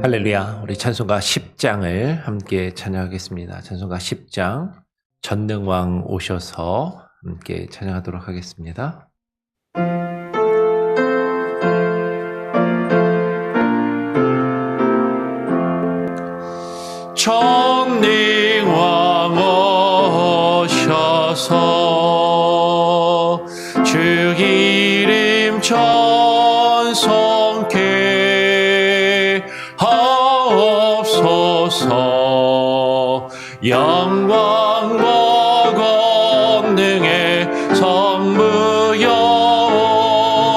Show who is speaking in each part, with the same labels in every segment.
Speaker 1: 할렐루야. 우리 찬송가 10장을 함께 찬양하겠습니다. 찬송가 10장 전능왕 오셔서 함께 찬양하도록 하겠습니다. 전능왕 오셔서 주 이름 찬송케 하옵소서. 영광과 권능의 성부여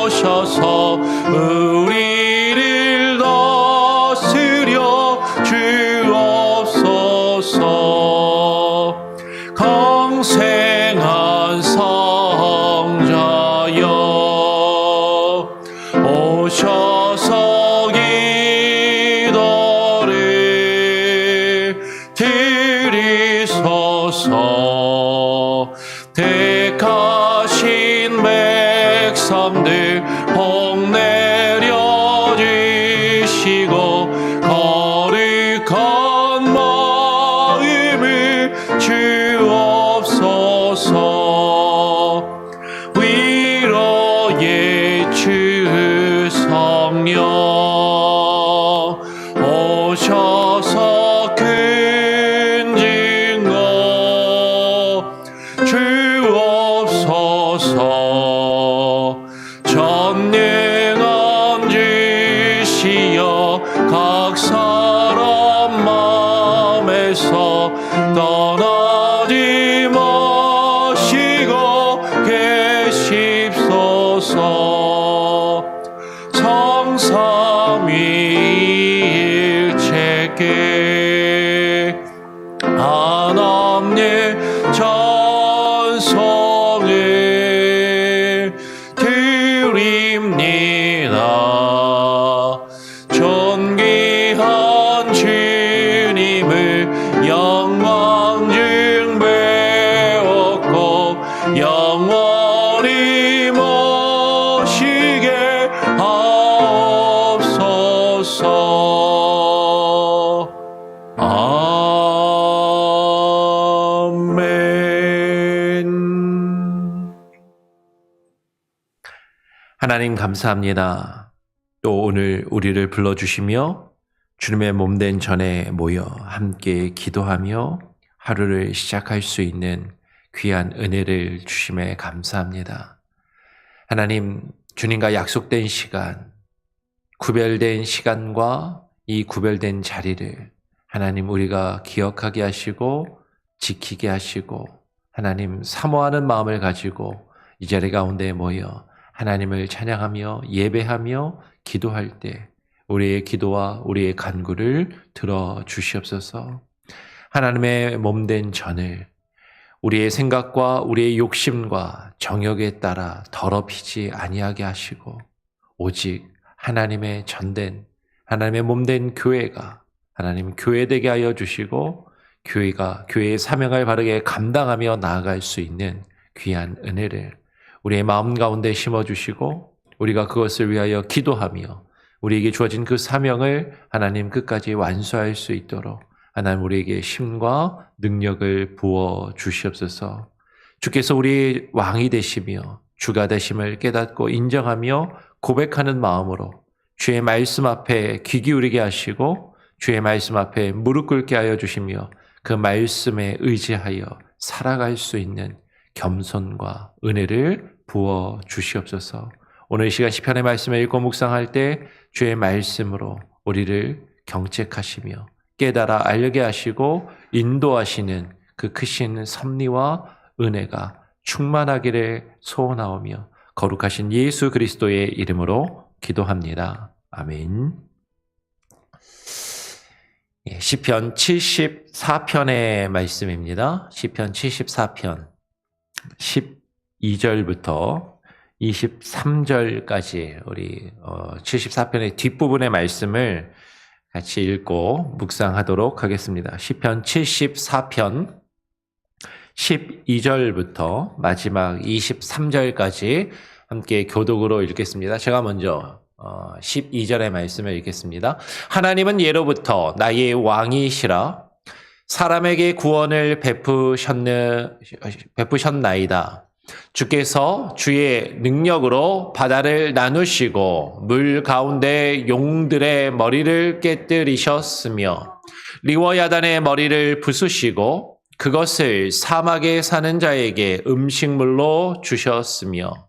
Speaker 1: 오셔서 우리를 다스려 주옵소서. 강생한 성자여 오셔서 기도를 드리소서. 택하신 백성들 복 내려주시고 거룩한 마음을 주옵소서. 위로의 주 성령 오셔서 큰 증거 주옵소서. 전능한 주시여 각 사람 마음에서 떠나지 마시고 계십소서. 성삼위일체께 하나님의 찬송을 드립니다. 존귀한 주님을 영광 중배웠고 영원히 모시게 하옵소서. 아멘. 하나님 감사합니다. 또 오늘 우리를 불러주시며 주님의 몸된 전에 모여 함께 기도하며 하루를 시작할 수 있는 귀한 은혜를 주심에 감사합니다. 하나님, 주님과 약속된 시간, 구별된 시간과 이 구별된 자리를 하나님 우리가 기억하게 하시고 지키게 하시고 하나님 사모하는 마음을 가지고 이 자리 가운데 모여 하나님을 찬양하며 예배하며 기도할 때 우리의 기도와 우리의 간구를 들어주시옵소서. 하나님의 몸된 전을 우리의 생각과 우리의 욕심과 정욕에 따라 더럽히지 아니하게 하시고 오직 하나님의 전된 하나님의 몸된 교회가 하나님 교회되게 하여 주시고 교회가 교회의 사명을 바르게 감당하며 나아갈 수 있는 귀한 은혜를 우리의 마음 가운데 심어주시고 우리가 그것을 위하여 기도하며 우리에게 주어진 그 사명을 하나님 끝까지 완수할 수 있도록 하나님 우리에게 힘과 능력을 부어 주시옵소서. 주께서 우리 왕이 되시며 주가 되심을 깨닫고 인정하며 고백하는 마음으로 주의 말씀 앞에 귀 기울이게 하시고 주의 말씀 앞에 무릎 꿇게 하여 주시며 그 말씀에 의지하여 살아갈 수 있는 겸손과 은혜를 부어 주시옵소서. 오늘 이 시간 시편의 말씀을 읽고 묵상할 때 주의 말씀으로 우리를 경책하시며 깨달아 알게 하시고 인도하시는 그 크신 섭리와 은혜가 충만하기를 소원하오며 거룩하신 예수 그리스도의 이름으로 기도합니다. 아멘. 시편 74편의 말씀입니다. 시편 74편 12절부터 23절까지 우리 74편의 뒷부분의 말씀을 같이 읽고 묵상하도록 하겠습니다. 시편 74편 12절부터 마지막 23절까지 함께 교독으로 읽겠습니다. 제가 먼저 12절의 말씀을 읽겠습니다. 하나님은 예로부터 나의 왕이시라 사람에게 구원을 베푸셨나이다. 주께서 주의 능력으로 바다를 나누시고 물 가운데 용들의 머리를 깨뜨리셨으며 리워야단의 머리를 부수시고 그것을 사막에 사는 자에게 음식물로 주셨으며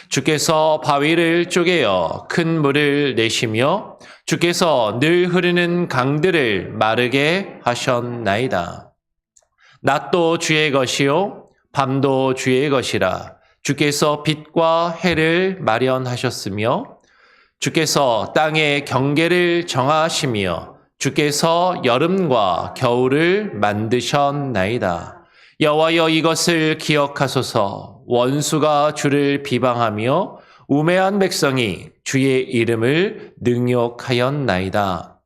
Speaker 1: 주께서 바위를 쪼개어 큰 물을 내시며 주께서 늘 흐르는 강들을 마르게 하셨나이다. 낮도 주의 것이요 밤도 주의 것이라. 주께서 빛과 해를 마련하셨으며 주께서 땅의 경계를 정하시며 주께서 여름과 겨울을 만드셨나이다. 여호와여 이것을 기억하소서. 원수가 주를 비방하며 우매한 백성이 주의 이름을 능욕하였나이다.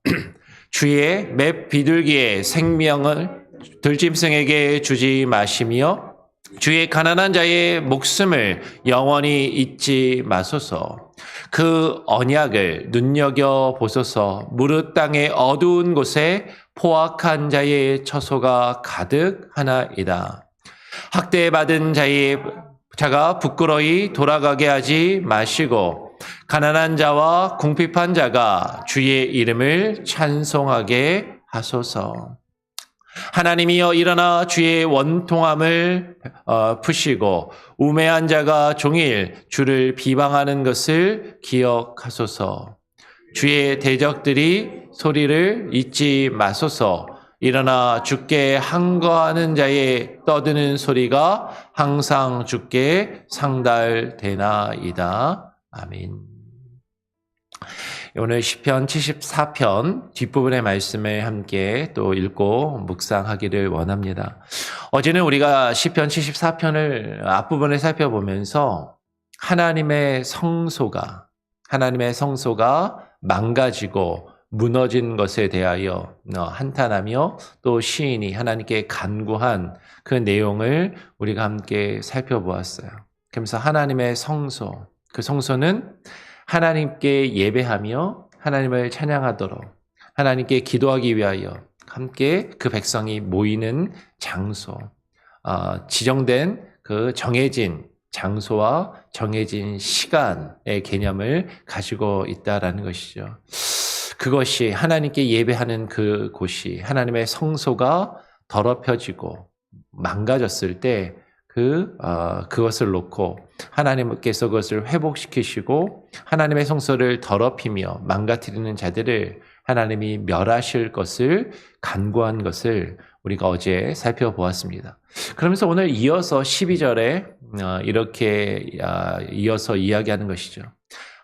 Speaker 1: 주의 맵 비둘기의 생명을 들짐승에게 주지 마시며 주의 가난한 자의 목숨을 영원히 잊지 마소서. 그 언약을 눈여겨보소서. 무릇 땅의 어두운 곳에 포악한 자의 처소가 가득하나이다. 학대받은 자가 부끄러이 돌아가게 하지 마시고 가난한 자와 궁핍한 자가 주의 이름을 찬송하게 하소서. 하나님이여 일어나 주의 원통함을 푸시고 우매한 자가 종일 주를 비방하는 것을 기억하소서. 주의 대적들이 소리를 잊지 마소서. 일어나 주께 항거하는 자의 떠드는 소리가 항상 주께 상달되나이다. 아멘. 오늘 시편 74편 뒷부분의 말씀을 함께 또 읽고 묵상하기를 원합니다. 어제는 우리가 시편 74편을 앞부분을 살펴보면서 하나님의 성소가 망가지고 무너진 것에 대하여 한탄하며 또 시인이 하나님께 간구한 그 내용을 우리가 함께 살펴보았어요. 그러면서 하나님의 성소, 그 성소는 하나님께 예배하며 하나님을 찬양하도록 하나님께 기도하기 위하여 함께 그 백성이 모이는 장소, 지정된 그 정해진 장소와 정해진 시간의 개념을 가지고 있다라는 것이죠. 그것이 하나님께 예배하는 그 곳이 하나님의 성소가 더럽혀지고 망가졌을 때 그것을 놓고 하나님께서 그것을 회복시키시고 하나님의 성소를 더럽히며 망가뜨리는 자들을 하나님이 멸하실 것을 간구한 것을 우리가 어제 살펴보았습니다. 그러면서 오늘 이어서 12절에 이렇게 이어서 이야기하는 것이죠.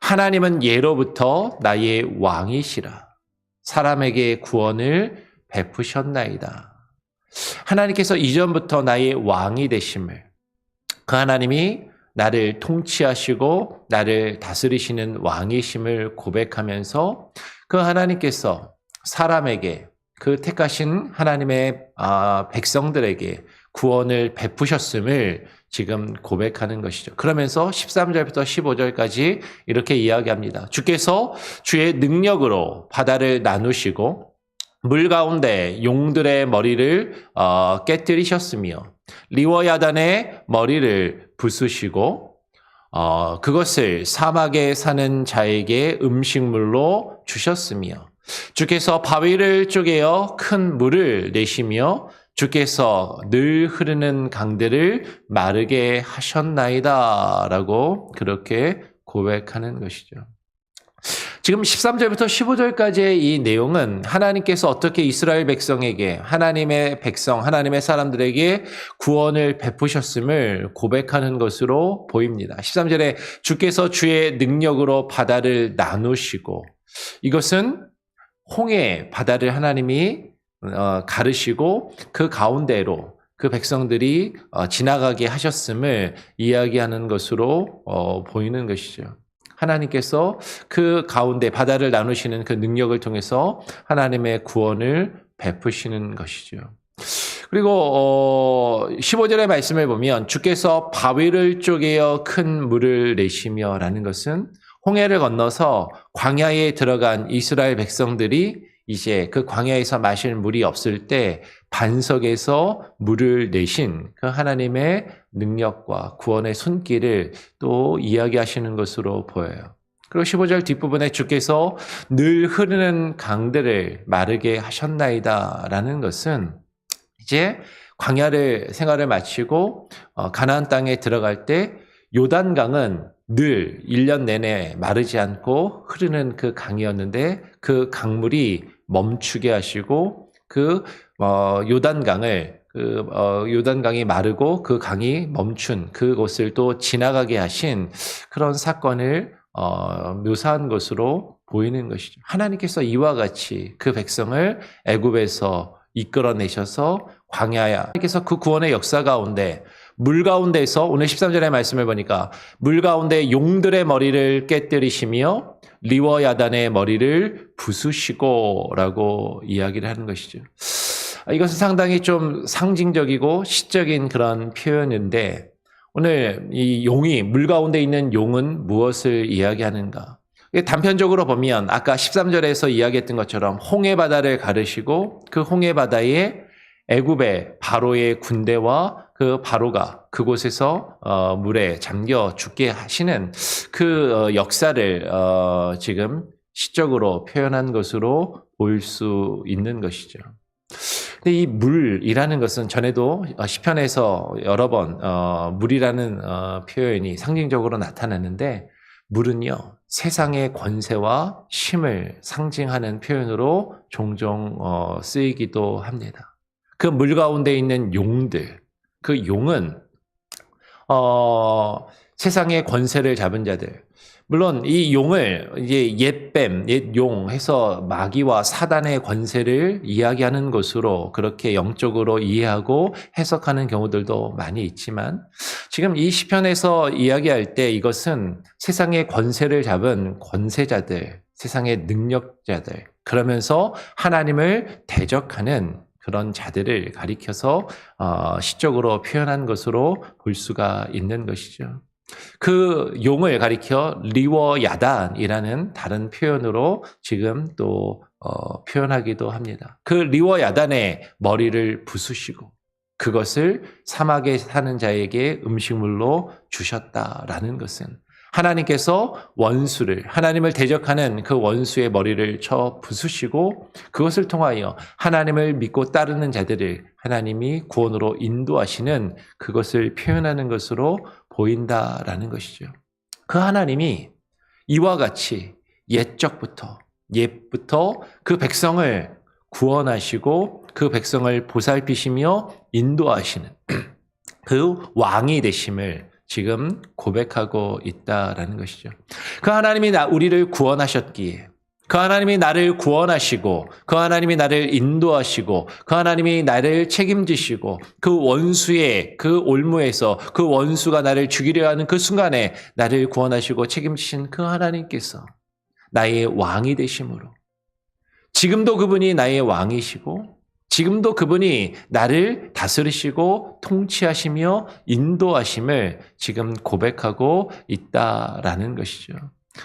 Speaker 1: 하나님은 예로부터 나의 왕이시라. 사람에게 구원을 베푸셨나이다. 하나님께서 이전부터 나의 왕이 되심을, 그 하나님이 나를 통치하시고 나를 다스리시는 왕이심을 고백하면서 그 하나님께서 사람에게, 그 택하신 하나님의 백성들에게 구원을 베푸셨음을 지금 고백하는 것이죠. 그러면서 13절부터 15절까지 이렇게 이야기합니다. 주께서 주의 능력으로 바다를 나누시고 물 가운데 용들의 머리를 깨뜨리셨으며 리워야단의 머리를 부수시고 그것을 사막에 사는 자에게 음식물로 주셨으며 주께서 바위를 쪼개어 큰 물을 내시며 주께서 늘 흐르는 강들을 마르게 하셨나이다 라고 그렇게 고백하는 것이죠. 지금 13절부터 15절까지의 이 내용은 하나님께서 어떻게 이스라엘 백성에게, 하나님의 백성, 하나님의 사람들에게 구원을 베푸셨음을 고백하는 것으로 보입니다. 13절에 주께서 주의 능력으로 바다를 나누시고, 이것은 홍해 바다를 하나님이 가르시고 그 가운데로 그 백성들이 지나가게 하셨음을 이야기하는 것으로 보이는 것이죠. 하나님께서 그 가운데 바다를 나누시는 그 능력을 통해서 하나님의 구원을 베푸시는 것이죠. 그리고 15절의 말씀을 보면 주께서 바위를 쪼개어 큰 물을 내시며 라는 것은 홍해를 건너서 광야에 들어간 이스라엘 백성들이 이제 그 광야에서 마실 물이 없을 때 반석에서 물을 내신 그 하나님의 능력과 구원의 손길을 또 이야기하시는 것으로 보여요. 그리고 15절 뒷부분에 주께서 늘 흐르는 강들을 마르게 하셨나이다 라는 것은 이제 광야를 생활을 마치고 가나안 땅에 들어갈 때 요단강은 늘 1년 내내 마르지 않고 흐르는 그 강이었는데 그 강물이 멈추게 하시고 그 요단강이 마르고 그 강이 멈춘 그곳을 또 지나가게 하신 그런 사건을 묘사한 것으로 보이는 것이죠. 하나님께서 이와 같이 그 백성을 애굽에서 이끌어내셔서 광야야. 하나님께서 그 구원의 역사 가운데 물 가운데서 오늘 13절의 말씀을 보니까 물 가운데 용들의 머리를 깨뜨리시며 리워 야단의 머리를 부수시고 라고 이야기를 하는 것이죠. 이것은 상당히 좀 상징적이고 시적인 그런 표현인데 오늘 이 용이 물 가운데 있는 용은 무엇을 이야기하는가? 단편적으로 보면 아까 13절에서 이야기했던 것처럼 홍해바다를 가르시고 그 홍해바다에 애굽의 바로의 군대와 그 바로가 그곳에서 물에 잠겨 죽게 하시는 그 역사를 지금 시적으로 표현한 것으로 보일 수 있는 것이죠. 근데 이 물이라는 것은 전에도 시편에서 여러 번 물이라는 표현이 상징적으로 나타나는데 물은요 세상의 권세와 힘을 상징하는 표현으로 종종 쓰이기도 합니다. 그 물 가운데 있는 용들, 그 용은 세상의 권세를 잡은 자들. 물론 이 용을 이제 옛뱀, 옛용 해서 마귀와 사단의 권세를 이야기하는 것으로 그렇게 영적으로 이해하고 해석하는 경우들도 많이 있지만 지금 이 시편에서 이야기할 때 이것은 세상의 권세를 잡은 권세자들, 세상의 능력자들, 그러면서 하나님을 대적하는 그런 자들을 가리켜서 시적으로 표현한 것으로 볼 수가 있는 것이죠. 그 용을 가리켜 리워 야단이라는 다른 표현으로 지금 또 표현하기도 합니다. 그 리워 야단의 머리를 부수시고 그것을 사막에 사는 자에게 음식물로 주셨다라는 것은 하나님께서 하나님을 대적하는 그 원수의 머리를 쳐 부수시고 그것을 통하여 하나님을 믿고 따르는 자들을 하나님이 구원으로 인도하시는 그것을 표현하는 것으로 보인다라는 것이죠. 그 하나님이 이와 같이 옛부터 그 백성을 구원하시고 그 백성을 보살피시며 인도하시는 그 왕이 되심을 지금 고백하고 있다라는 것이죠. 그 하나님이 우리를 구원하셨기에 그 하나님이 나를 구원하시고 그 하나님이 나를 인도하시고 그 하나님이 나를 책임지시고 그 원수의 그 올무에서 그 원수가 나를 죽이려 하는 그 순간에 나를 구원하시고 책임지신 그 하나님께서 나의 왕이 되심으로 지금도 그분이 나의 왕이시고 지금도 그분이 나를 다스리시고 통치하시며 인도하심을 지금 고백하고 있다라는 것이죠.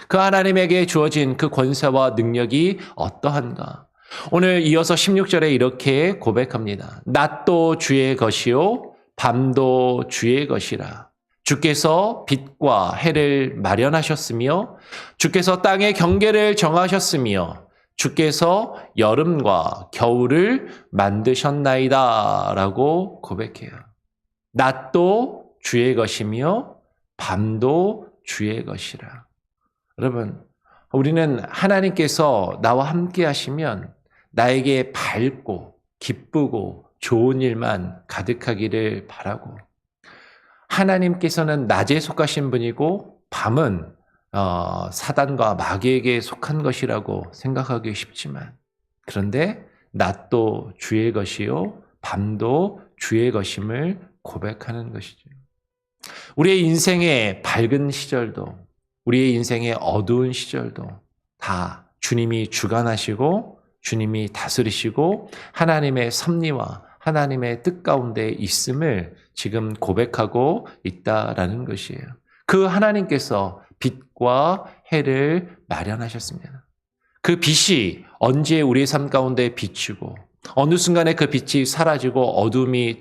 Speaker 1: 그 하나님에게 주어진 그 권세와 능력이 어떠한가? 오늘 이어서 16절에 이렇게 고백합니다. 낮도 주의 것이요 밤도 주의 것이라. 주께서 빛과 해를 마련하셨으며 주께서 땅의 경계를 정하셨으며 주께서 여름과 겨울을 만드셨나이다 라고 고백해요. 낮도 주의 것이며 밤도 주의 것이라. 여러분, 우리는 하나님께서 나와 함께 하시면 나에게 밝고 기쁘고 좋은 일만 가득하기를 바라고 하나님께서는 낮에 속하신 분이고 밤은 사단과 마귀에게 속한 것이라고 생각하기 쉽지만 그런데 낮도 주의 것이요 밤도 주의 것임을 고백하는 것이죠. 우리의 인생의 밝은 시절도 우리의 인생의 어두운 시절도 다 주님이 주관하시고 주님이 다스리시고 하나님의 섭리와 하나님의 뜻 가운데 있음을 지금 고백하고 있다라는 것이에요. 그 하나님께서 빛과 해를 마련하셨습니다. 그 빛이 언제 우리의 삶 가운데 비추고 어느 순간에 그 빛이 사라지고 어둠이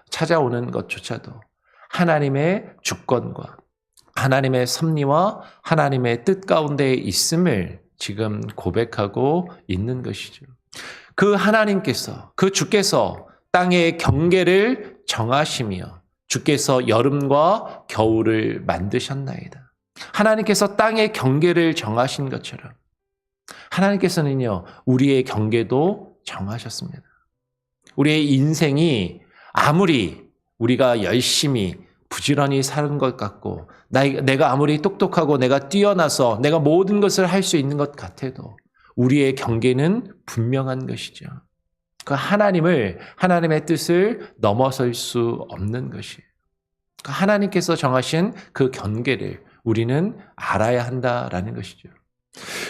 Speaker 1: 찾아오는 것조차도 하나님의 주권과 하나님의 섭리와 하나님의 뜻 가운데 있음을 지금 고백하고 있는 것이죠. 그 하나님께서, 그 주께서 땅의 경계를 정하시며 주께서 여름과 겨울을 만드셨나이다. 하나님께서 땅의 경계를 정하신 것처럼 하나님께서는요, 우리의 경계도 정하셨습니다. 우리의 인생이 아무리 우리가 열심히 부지런히 사는 것 같고 내가 아무리 똑똑하고 내가 뛰어나서 내가 모든 것을 할 수 있는 것 같아도 우리의 경계는 분명한 것이죠. 그 하나님의 뜻을 넘어설 수 없는 것이에요. 하나님께서 정하신 그 경계를 우리는 알아야 한다라는 것이죠.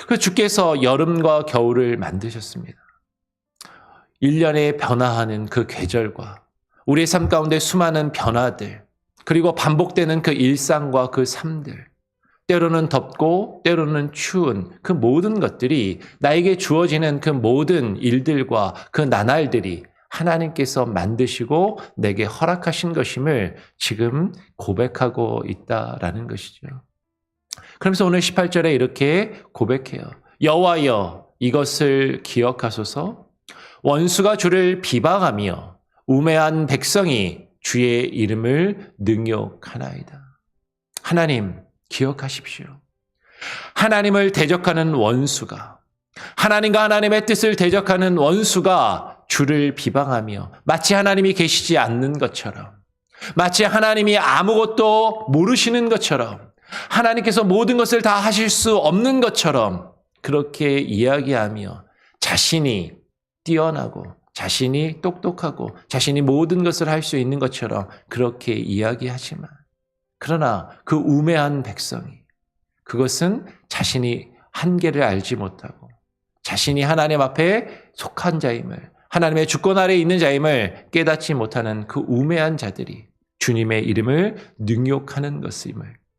Speaker 1: 그 주께서 여름과 겨울을 만드셨습니다. 1년에 변화하는 그 계절과 우리의 삶 가운데 수많은 변화들, 그리고 반복되는 그 일상과 그 삶들, 때로는 덥고 때로는 추운 그 모든 것들이 나에게 주어지는 그 모든 일들과 그 나날들이 하나님께서 만드시고 내게 허락하신 것임을 지금 고백하고 있다라는 것이죠. 그러면서 오늘 18절에 이렇게 고백해요. 여호와여 이것을 기억하소서. 원수가 주를 비방하며 우매한 백성이 주의 이름을 능욕하나이다. 하나님 기억하십시오. 하나님을 대적하는 원수가, 하나님과 하나님의 뜻을 대적하는 원수가 주를 비방하며 마치 하나님이 계시지 않는 것처럼, 마치 하나님이 아무것도 모르시는 것처럼, 하나님께서 모든 것을 다 하실 수 없는 것처럼 그렇게 이야기하며 자신이 뛰어나고 자신이 똑똑하고 자신이 모든 것을 할 수 있는 것처럼 그렇게 이야기하지만, 그러나 그 우매한 백성이, 그것은 자신이 한계를 알지 못하고 자신이 하나님 앞에 속한 자임을, 하나님의 주권 아래에 있는 자임을 깨닫지 못하는 그 우매한 자들이 주님의 이름을 능욕하는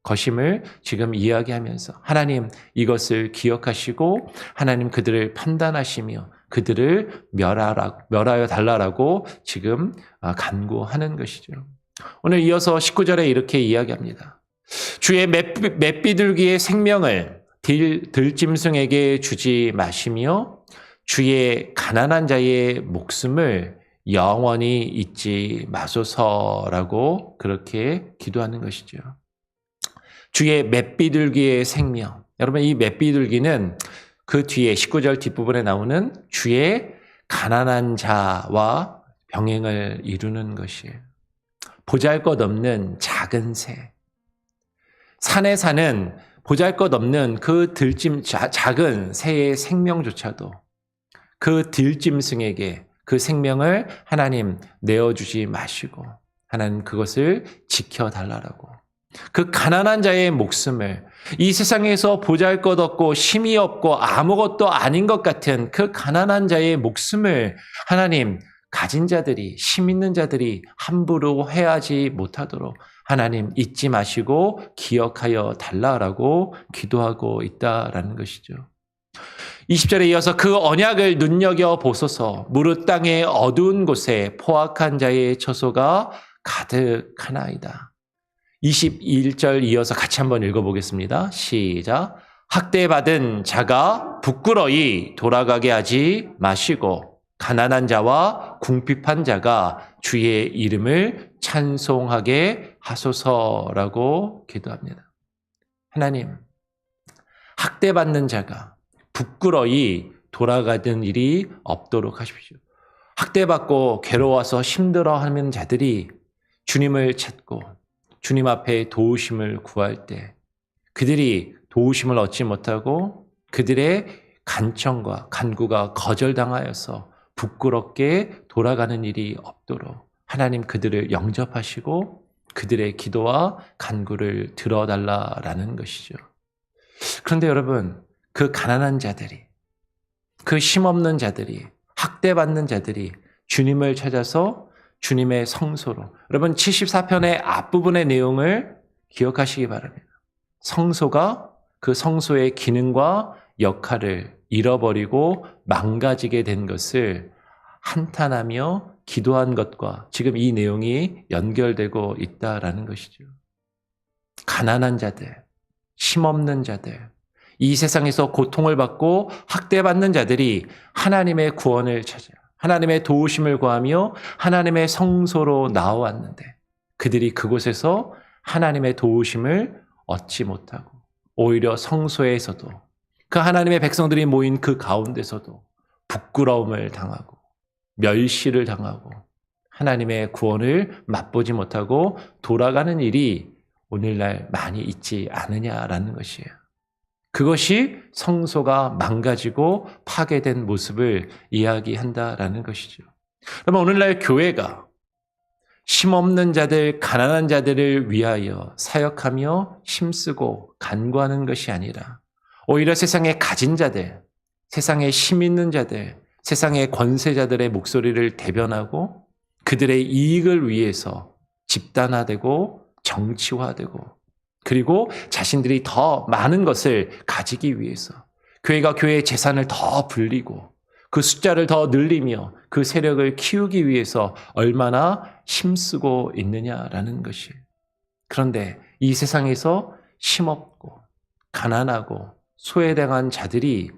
Speaker 1: 것임을 지금 이야기하면서 하나님 이것을 기억하시고 하나님 그들을 판단하시며 그들을 멸하여 달라라고 지금 간구하는 것이죠. 오늘 이어서 19절에 이렇게 이야기합니다. 주의 맷비둘기의 생명을 들짐승에게 주지 마시며 주의 가난한 자의 목숨을 영원히 잊지 마소서라고 그렇게 기도하는 것이죠. 주의 맷비둘기의 생명. 여러분 이 맷비둘기는 그 뒤에 19절 뒷부분에 나오는 주의 가난한 자와 병행을 이루는 것이에요. 보잘것없는 작은 새. 산에 사는 보잘것없는 그 작은 새의 생명조차도 그 들짐승에게 그 생명을 하나님 내어주지 마시고 하나님 그것을 지켜달라고. 그 가난한 자의 목숨을, 이 세상에서 보잘것없고 힘이 없고 아무것도 아닌 것 같은 그 가난한 자의 목숨을 하나님 가진 자들이, 힘 있는 자들이 함부로 해하지 못하도록 하나님 잊지 마시고 기억하여 달라라고 기도하고 있다라는 것이죠. 20절에 이어서 그 언약을 눈여겨보소서. 무릇 땅의 어두운 곳에 포악한 자의 처소가 가득하나이다. 21절 이어서 같이 한번 읽어보겠습니다. 시작. 학대받은 자가 부끄러이 돌아가게 하지 마시고 가난한 자와 궁핍한 자가 주의 이름을 찬송하게 하소서라고 기도합니다. 하나님, 학대받는 자가 부끄러이 돌아가는 일이 없도록 하십시오. 학대받고 괴로워서 힘들어하는 자들이 주님을 찾고 주님 앞에 도우심을 구할 때 그들이 도우심을 얻지 못하고 그들의 간청과 간구가 거절당하여서 부끄럽게 돌아가는 일이 없도록 하나님 그들을 영접하시고 그들의 기도와 간구를 들어달라라는 것이죠. 그런데 여러분, 그 가난한 자들이, 그 힘없는 자들이, 학대받는 자들이 주님을 찾아서 주님의 성소로, 여러분 74편의 앞부분의 내용을 기억하시기 바랍니다. 성소가 그 성소의 기능과 역할을 잃어버리고 망가지게 된 것을 한탄하며 기도한 것과 지금 이 내용이 연결되고 있다라는 것이죠. 가난한 자들, 힘없는 자들, 이 세상에서 고통을 받고 학대받는 자들이 하나님의 구원을 찾아 하나님의 도우심을 구하며 하나님의 성소로 나와왔는데 그들이 그곳에서 하나님의 도우심을 얻지 못하고 오히려 성소에서도 그 하나님의 백성들이 모인 그 가운데서도 부끄러움을 당하고 멸시를 당하고 하나님의 구원을 맛보지 못하고 돌아가는 일이 오늘날 많이 있지 않느냐라는 것이에요. 그것이 성소가 망가지고 파괴된 모습을 이야기한다라는 것이죠. 그러면 오늘날 교회가 힘없는 자들, 가난한 자들을 위하여 사역하며 힘쓰고 간구하는 것이 아니라 오히려 세상의 가진 자들, 세상에 힘 있는 자들, 세상의 권세자들의 목소리를 대변하고 그들의 이익을 위해서 집단화되고 정치화되고 그리고 자신들이 더 많은 것을 가지기 위해서 교회가 교회의 재산을 더 불리고 그 숫자를 더 늘리며 그 세력을 키우기 위해서 얼마나 힘쓰고 있느냐라는 것이. 그런데 이 세상에서 힘없고 가난하고 소외당한 자들이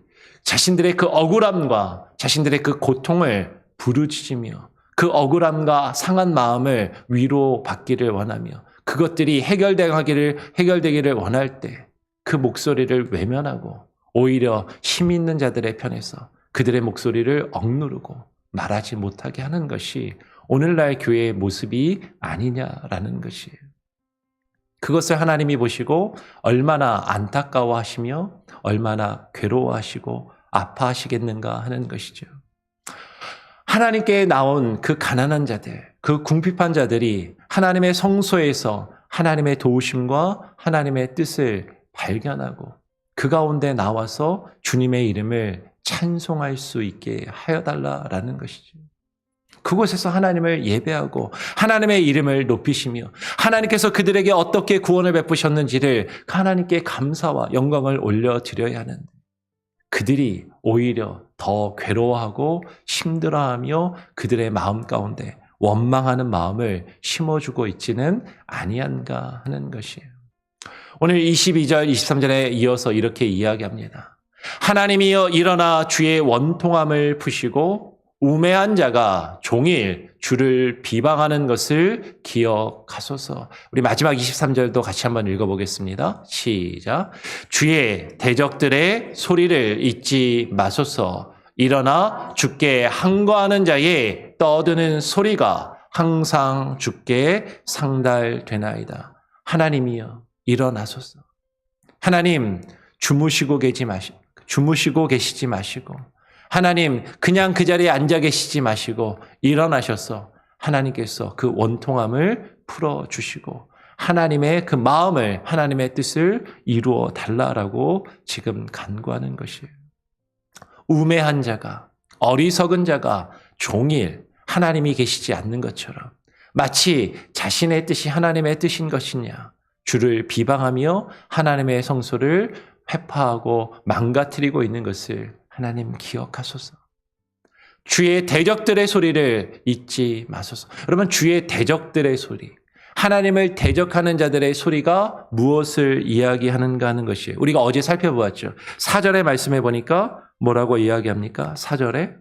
Speaker 1: 자신들의 그 억울함과 자신들의 그 고통을 부르짖으며 그 억울함과 상한 마음을 위로받기를 원하며 그것들이 해결되기를 원할 때 그 목소리를 외면하고 오히려 힘 있는 자들의 편에서 그들의 목소리를 억누르고 말하지 못하게 하는 것이 오늘날 교회의 모습이 아니냐라는 것이에요. 그것을 하나님이 보시고 얼마나 안타까워하시며 얼마나 괴로워하시고 아파하시겠는가 하는 것이죠. 하나님께 나온 그 가난한 자들, 그 궁핍한 자들이 하나님의 성소에서 하나님의 도우심과 하나님의 뜻을 발견하고 그 가운데 나와서 주님의 이름을 찬송할 수 있게 하여달라라는 것이죠. 그곳에서 하나님을 예배하고 하나님의 이름을 높이시며 하나님께서 그들에게 어떻게 구원을 베푸셨는지를 하나님께 감사와 영광을 올려드려야 하는데 그들이 오히려 더 괴로워하고 힘들어하며 그들의 마음 가운데 원망하는 마음을 심어주고 있지는 아니한가 하는 것이에요. 오늘 22절, 23절에 이어서 이렇게 이야기합니다. 하나님이여 일어나 주의 원통함을 푸시고 우매한 자가 종일 주를 비방하는 것을 기억하소서. 우리 마지막 23절도 같이 한번 읽어보겠습니다. 시작. 주의 대적들의 소리를 잊지 마소서. 일어나 주께 항거하는 자의 떠드는 소리가 항상 주께 상달되나이다. 하나님이여 일어나소서. 하나님 주무시고 계시지 마시고 하나님 그냥 그 자리에 앉아 계시지 마시고 일어나셔서 하나님께서 그 원통함을 풀어주시고 하나님의 그 마음을 하나님의 뜻을 이루어 달라라고 지금 간구하는 것이에요. 우매한 자가 어리석은 자가 종일 하나님이 계시지 않는 것처럼 마치 자신의 뜻이 하나님의 뜻인 것이냐 주를 비방하며 하나님의 성소를 회파하고 망가뜨리고 있는 것을 하나님 기억하소서. 주의 대적들의 소리를 잊지 마소서. 여러분 주의 대적들의 소리, 하나님을 대적하는 자들의 소리가 무엇을 이야기하는가 하는 것이에요. 우리가 어제 살펴보았죠. 4절의 말씀해 보니까 뭐라고 이야기합니까? 4절에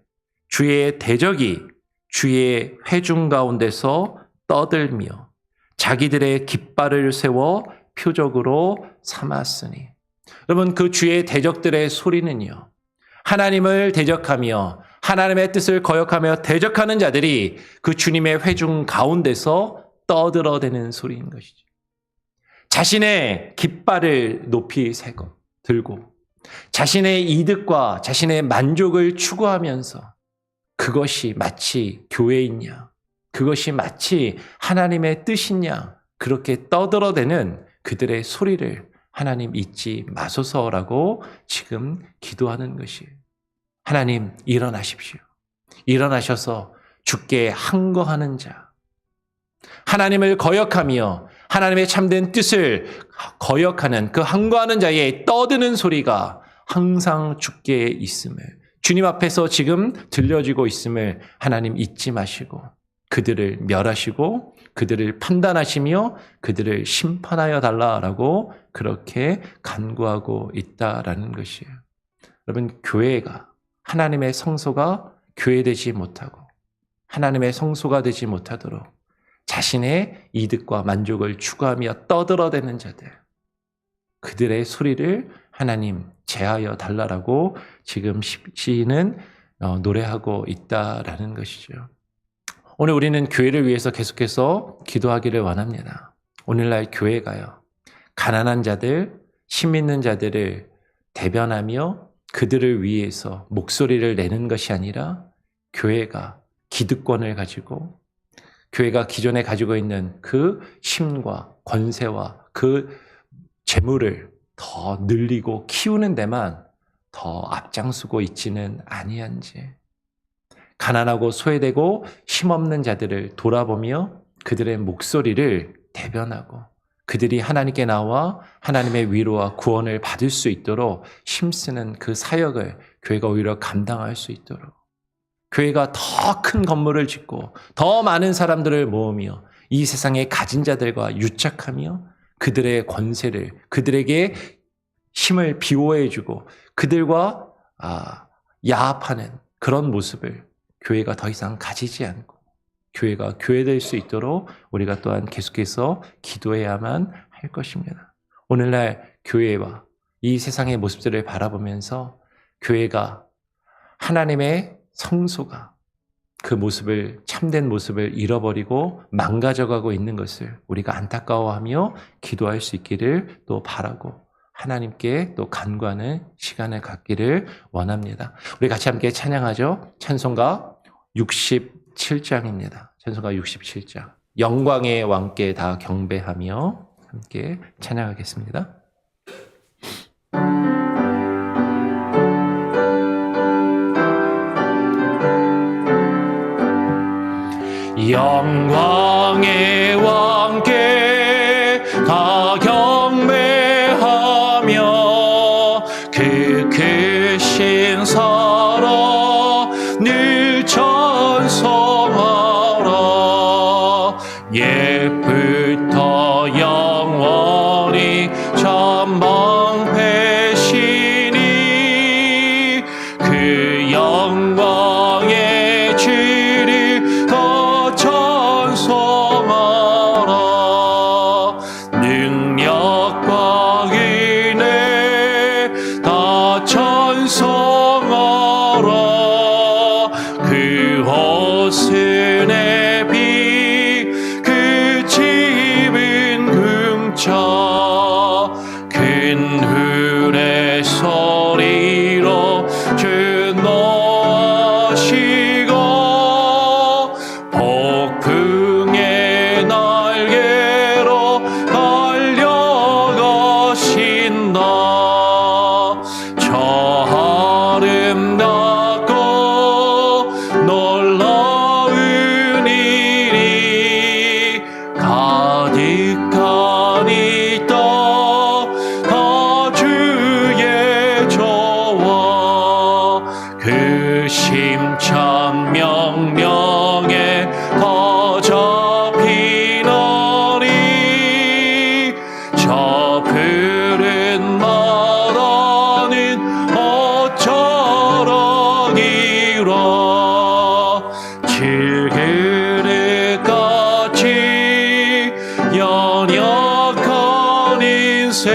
Speaker 1: 주의 대적이 주의 회중 가운데서 떠들며 자기들의 깃발을 세워 표적으로 삼았으니. 여러분 그 주의 대적들의 소리는요. 하나님을 대적하며 하나님의 뜻을 거역하며 대적하는 자들이 그 주님의 회중 가운데서 떠들어대는 소리인 것이죠. 자신의 깃발을 높이 들고 자신의 이득과 자신의 만족을 추구하면서 그것이 마치 교회이냐, 그것이 마치 하나님의 뜻이냐 그렇게 떠들어대는 그들의 소리를 하나님 잊지 마소서라고 지금 기도하는 것이에요. 하나님 일어나십시오. 일어나셔서 주께 항거하는 자, 하나님을 거역하며 하나님의 참된 뜻을 거역하는 그 항거하는 자의 떠드는 소리가 항상 주께 있음을, 주님 앞에서 지금 들려지고 있음을 하나님 잊지 마시고 그들을 멸하시고 그들을 판단하시며 그들을 심판하여 달라라고 그렇게 간구하고 있다라는 것이에요. 여러분, 교회가, 하나님의 성소가 교회되지 못하고 하나님의 성소가 되지 못하도록 자신의 이득과 만족을 추구하며 떠들어대는 자들, 그들의 소리를 하나님 제하여 달라라고 지금 시인은 노래하고 있다라는 것이죠. 오늘 우리는 교회를 위해서 계속해서 기도하기를 원합니다. 오늘날 교회가요, 가난한 자들, 심 있는 자들을 대변하며 그들을 위해서 목소리를 내는 것이 아니라 교회가 기득권을 가지고 교회가 기존에 가지고 있는 그 힘과 권세와 그 재물을 더 늘리고 키우는 데만 더 앞장서고 있지는 아니한지, 가난하고 소외되고 힘없는 자들을 돌아보며 그들의 목소리를 대변하고 그들이 하나님께 나와 하나님의 위로와 구원을 받을 수 있도록 힘쓰는 그 사역을 교회가 오히려 감당할 수 있도록, 교회가 더 큰 건물을 짓고 더 많은 사람들을 모으며 이 세상의 가진 자들과 유착하며 그들의 권세를, 그들에게 힘을 비호해주고 그들과 야합하는 그런 모습을 교회가 더 이상 가지지 않고 교회가 교회될 수 있도록 우리가 또한 계속해서 기도해야만 할 것입니다. 오늘날 교회와 이 세상의 모습들을 바라보면서 교회가, 하나님의 성소가 그 모습을, 참된 모습을 잃어버리고 망가져가고 있는 것을 우리가 안타까워하며 기도할 수 있기를 또 바라고 하나님께 또 간구하는 시간을 갖기를 원합니다. 우리 같이 함께 찬양하죠. 찬송가 67장입니다. 찬송가 67장. 영광의 왕께 다 경배하며 함께 찬양하겠습니다. 영광의 왕께 다 경배하며 그 크신 사랑 늘 찬송하라. 옛부터 영원히 전방패시니 그 영광의 주를 더 찬송하라. 능력과 은혜 다 찬송하라. 그 호순의 비, 그 집은 금차 큰 hul의 소리로 주 노하시고 폭풍의 날개로 달려가신다. 저 아름답고 놀라운 일이 가득한 이 땅 다 주의 저와 그 심찬 명령에 다 잡히나니 저 푸른 바다는 어쩌라기라. 질그릇같이 연약한 인생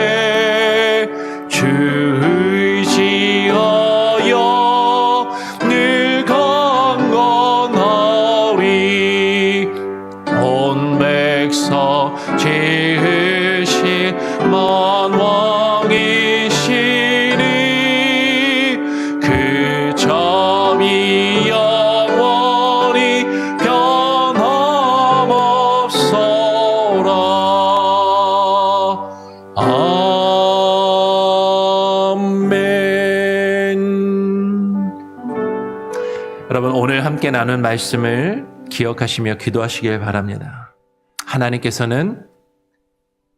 Speaker 1: 주 의지하여 늘 강건하리. 온 백성 지으신 만왕이시니 그 점이 영원히 변함없소라. 아멘. 여러분, 오늘 함께 나눈 말씀을 기억하시며 기도하시길 바랍니다. 하나님께서는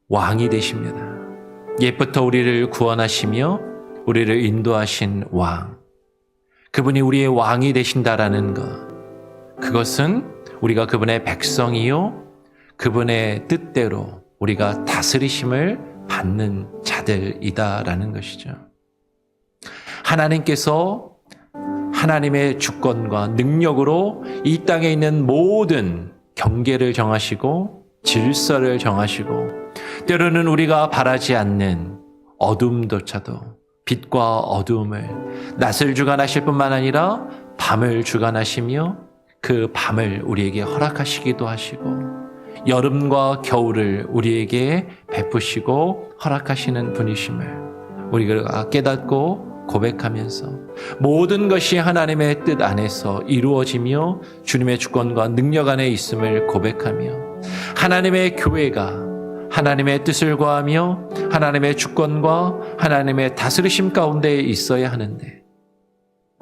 Speaker 1: 왕이 되십니다. 옛부터 우리를 구원하시며 우리를 인도하신 왕. 그분이 우리의 왕이 되신다라는 것. 그것은 우리가 그분의 백성이요 그분의 뜻대로 우리가 다스리심을 받는 자들이다라는 것이죠. 하나님께서 하나님의 주권과 능력으로 이 땅에 있는 모든 경계를 정하시고 질서를 정하시고 때로는 우리가 바라지 않는 어둠조차도 빛과 어두움을 낮을 주관하실 뿐만 아니라 밤을 주관하시며 그 밤을 우리에게 허락하시기도 하시고 여름과 겨울을 우리에게 베푸시고 허락하시는 분이심을 우리가 깨닫고 고백하면서 모든 것이 하나님의 뜻 안에서 이루어지며 주님의 주권과 능력 안에 있음을 고백하며 하나님의 교회가 하나님의 뜻을 구하며 하나님의 주권과 하나님의 다스리심 가운데 있어야 하는데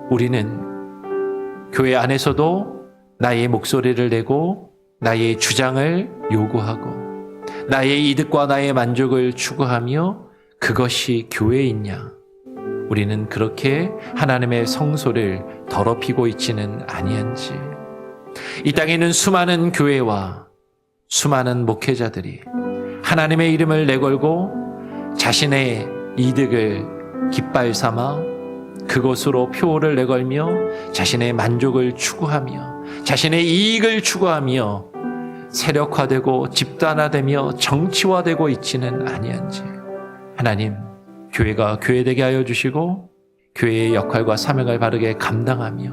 Speaker 1: 우리는 교회 안에서도 나의 목소리를 내고 나의 주장을 요구하고 나의 이득과 나의 만족을 추구하며 그것이 교회이냐? 우리는 그렇게 하나님의 성소를 더럽히고 있지는 아니한지 이 땅에 있는 수많은 교회와 수많은 목회자들이 하나님의 이름을 내걸고 자신의 이득을 깃발 삼아 그것으로 표를 내걸며 자신의 만족을 추구하며 자신의 이익을 추구하며 세력화되고 집단화되며 정치화되고 있지는 아니한지 하나님 교회가 교회되게 하여 주시고 교회의 역할과 사명을 바르게 감당하며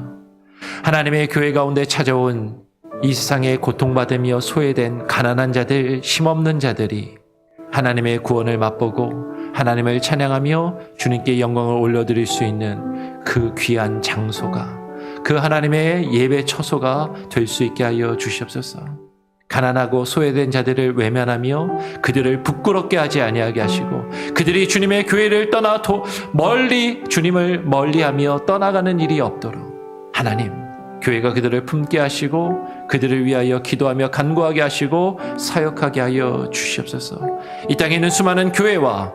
Speaker 1: 하나님의 교회 가운데 찾아온 이 세상에 고통받으며 소외된 가난한 자들, 힘없는 자들이 하나님의 구원을 맛보고 하나님을 찬양하며 주님께 영광을 올려드릴 수 있는 그 귀한 장소가 그 하나님의 예배 처소가 될 수 있게 하여 주시옵소서. 가난하고 소외된 자들을 외면하며 그들을 부끄럽게 하지 아니하게 하시고 그들이 주님의 교회를 떠나 멀리 주님을 멀리하며 떠나가는 일이 없도록 하나님 교회가 그들을 품게 하시고 그들을 위하여 기도하며 간구하게 하시고 사역하게 하여 주시옵소서. 이 땅에 있는 수많은 교회와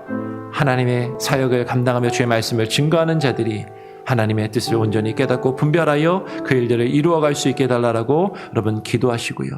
Speaker 1: 하나님의 사역을 감당하며 주의 말씀을 증거하는 자들이 하나님의 뜻을 온전히 깨닫고 분별하여 그 일들을 이루어갈 수 있게 해달라고 여러분 기도하시고요.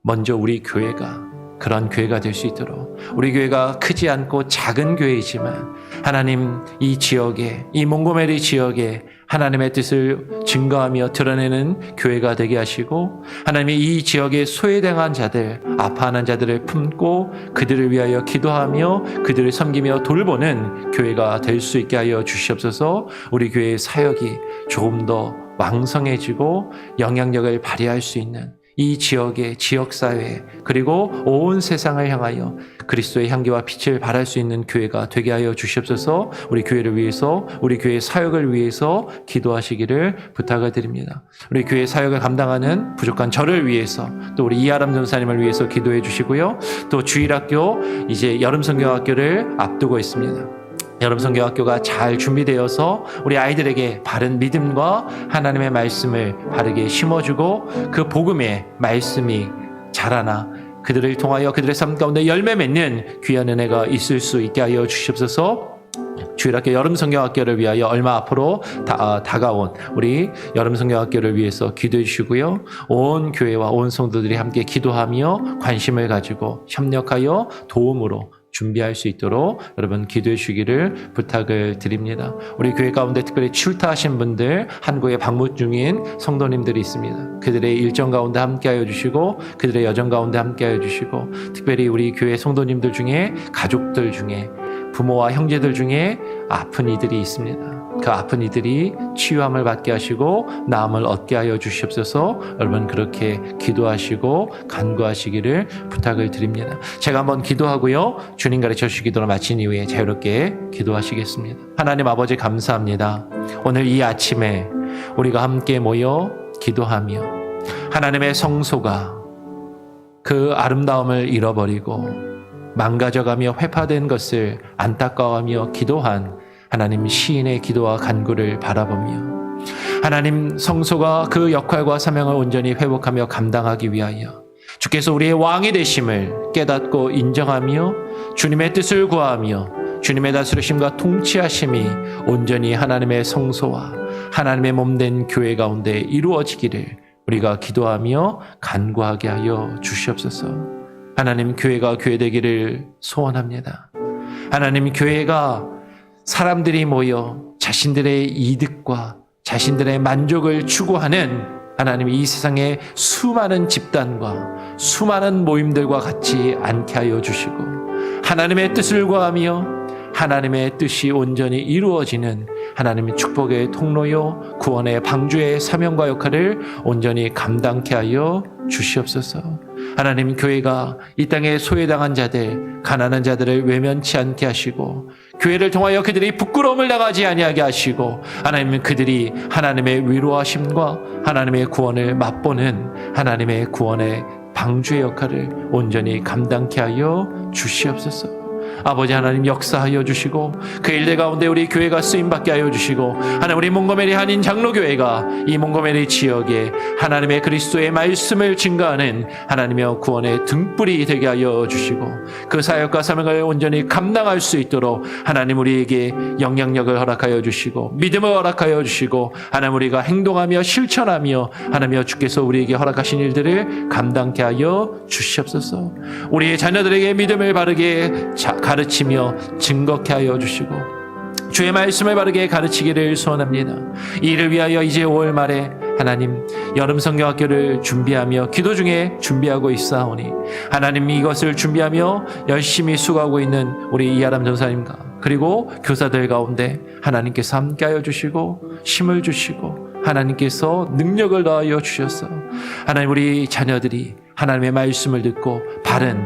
Speaker 1: 먼저 우리 교회가 그런 교회가 될 수 있도록 우리 교회가 크지 않고 작은 교회이지만 하나님 이 지역에 이 몽고메리 지역에 하나님의 뜻을 증거하며 드러내는 교회가 되게 하시고 하나님이 이 지역에 소외당한 자들 아파하는 자들을 품고 그들을 위하여 기도하며 그들을 섬기며 돌보는 교회가 될 수 있게 하여 주시옵소서. 우리 교회의 사역이 조금 더 왕성해지고 영향력을 발휘할 수 있는 이 지역의 지역사회 그리고 온 세상을 향하여 그리스도의 향기와 빛을 발할 수 있는 교회가 되게 하여 주시옵소서. 우리 교회를 위해서 우리 교회의 사역을 위해서 기도하시기를 부탁을 드립니다. 우리 교회의 사역을 감당하는 부족한 저를 위해서 또 우리 이하람 전사님을 위해서 기도해 주시고요. 또 주일학교 이제 여름성경학교를 앞두고 있습니다. 여름성경학교가 잘 준비되어서 우리 아이들에게 바른 믿음과 하나님의 말씀을 바르게 심어주고 그 복음의 말씀이 자라나 그들을 통하여 그들의 삶 가운데 열매 맺는 귀한 은혜가 있을 수 있게 하여 주시옵소서. 주일학교 여름성경학교를 위하여 얼마 앞으로 다가온 우리 여름성경학교를 위해서 기도해 주시고요. 온 교회와 온 성도들이 함께 기도하며 관심을 가지고 협력하여 도움으로 준비할 수 있도록 여러분 기도해 주시기를 부탁을 드립니다. 우리 교회 가운데 특별히 출타하신 분들 한국에 방문 중인 성도님들이 있습니다. 그들의 일정 가운데 함께하여 주시고 그들의 여정 가운데 함께하여 주시고 특별히 우리 교회 성도님들 중에 가족들 중에 부모와 형제들 중에 아픈 이들이 있습니다. 그 아픈 이들이 치유함을 받게 하시고 나음을 얻게 하여 주시옵소서. 여러분 그렇게 기도하시고 간구하시기를 부탁을 드립니다. 제가 한번 기도하고요. 주님 가르쳐 주시 기도를 마친 이후에 자유롭게 기도하시겠습니다. 하나님 아버지 감사합니다. 오늘 이 아침에 우리가 함께 모여 기도하며 하나님의 성소가 그 아름다움을 잃어버리고 망가져가며 회파된 것을 안타까워하며 기도한 하나님 시인의 기도와 간구를 바라보며 하나님 성소가 그 역할과 사명을 온전히 회복하며 감당하기 위하여 주께서 우리의 왕이 되심을 알고 깨닫고 인정하며 주님의 뜻을 구하며 주님의 다스리심과 통치하심이 온전히 하나님의 성소와 하나님의 몸된 교회 가운데 이루어지기를 우리가 기도하며 간구하게 하여 주시옵소서. 하나님, 교회가 교회되기를 소원합니다. 하나님, 교회가 사람들이 모여 자신들의 이득과 자신들의 만족을 추구하는 하나님, 이 세상의 수많은 집단과 수많은 모임들과 같이 않게 하여 주시고 하나님의 뜻을 구하며 하나님의 뜻이 온전히 이루어지는 하나님의 축복의 통로요 구원의 방주의 사명과 역할을 온전히 감당케 하여 주시옵소서. 하나님, 교회가 이 땅에 소외당한 자들, 가난한 자들을 외면치 않게 하시고 교회를 통하여 그들이 부끄러움을 당하지 아니하게 하시고 하나님, 그들이 하나님의 위로하심과 하나님의 구원을 맛보는 하나님의 구원의 방주의 역할을 온전히 감당케 하여 주시옵소서. 아버지 하나님, 역사하여 주시고 그 일들 가운데 우리 교회가 쓰임받게 하여 주시고 하나님, 우리 몽고메리 한인 장로교회가 이 몽고메리 지역에 하나님의 그리스도의 말씀을 증거하는 하나님의 구원의 등불이 되게 하여 주시고 그 사역과 사명을 온전히 감당할 수 있도록 하나님, 우리에게 영향력을 허락하여 주시고 믿음을 허락하여 주시고 하나님, 우리가 행동하며 실천하며 하나님, 주께서 우리에게 허락하신 일들을 감당케 하여 주시옵소서. 우리의 자녀들에게 믿음을 바르게 가르치며 증거케 하여 주시고 주의 말씀을 바르게 가르치기를 소원합니다. 이를 위하여 이제 5월 말에 하나님, 여름 성경학교를 준비하며 기도 중에 준비하고 있사오니 하나님, 이것을 준비하며 열심히 수고하고 있는 우리 이하람 전사님과 그리고 교사들 가운데 하나님께서 함께하여 주시고 힘을 주시고 하나님께서 능력을 더하여 주셔서 하나님, 우리 자녀들이 하나님의 말씀을 듣고 바른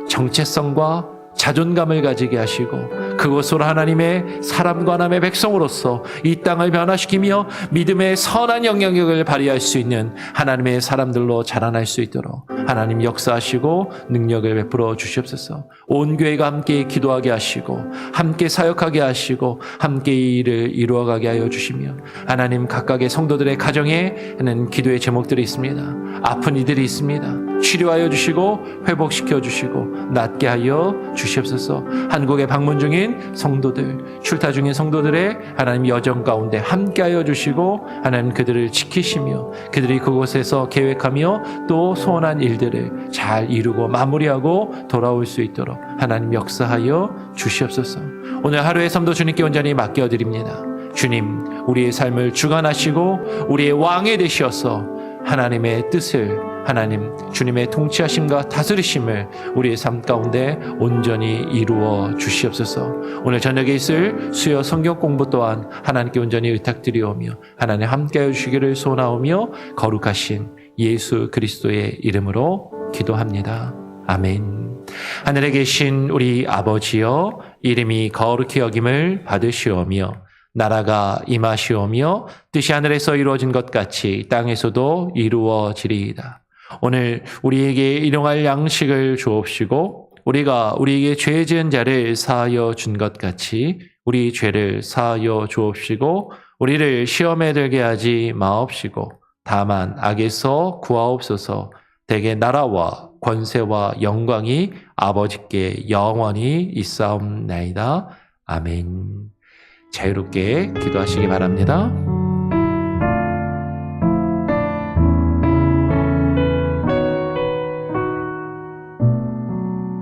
Speaker 1: 정체성과 자존감을 가지게 하시고 그것으로 하나님의 사람과 하나님의 백성으로서 이 땅을 변화시키며 믿음의 선한 영향력을 발휘할 수 있는 하나님의 사람들로 자라날 수 있도록 하나님 역사하시고 능력을 베풀어 주시옵소서. 온 교회가 함께 기도하게 하시고 함께 사역하게 하시고 함께 이 일을 이루어가게 하여 주시며 하나님, 각각의 성도들의 가정에는 기도의 제목들이 있습니다. 아픈 이들이 있습니다. 치료하여 주시고 회복시켜 주시고 낫게 하여 주시옵소서. 한국에 방문 중인 성도들, 출타 중인 성도들의 하나님 여정 가운데 함께하여 주시고 하나님, 그들을 지키시며 그들이 그곳에서 계획하며 또 소원한 일들을 잘 이루고 마무리하고 돌아올 수 있도록 하나님 역사하여 주시옵소서. 오늘 하루의 삶도 주님께 온전히 맡겨드립니다. 주님, 우리의 삶을 주관하시고 우리의 왕이 되셔서 하나님의 뜻을 하나님, 주님의 통치하심과 다스리심을 우리의 삶 가운데 온전히 이루어 주시옵소서. 오늘 저녁에 있을 수요 성경 공부 또한 하나님께 온전히 의탁드리오며 하나님 함께하여 주시기를 소원하오며 거룩하신 예수 그리스도의 이름으로 기도합니다. 아멘. 하늘에 계신 우리 아버지여, 이름이 거룩히 여김을 받으시오며 나라가 임하시오며 뜻이 하늘에서 이루어진 것 같이 땅에서도 이루어지리이다. 오늘 우리에게 일용할 양식을 주옵시고 우리가 우리에게 죄 지은 자를 사하여 준 것 같이 우리 죄를 사하여 주옵시고 우리를 시험에 들게 하지 마옵시고 다만 악에서 구하옵소서. 대개 나라와 권세와 영광이 아버지께 영원히 있사옵나이다. 아멘. 자유롭게 기도하시기 바랍니다.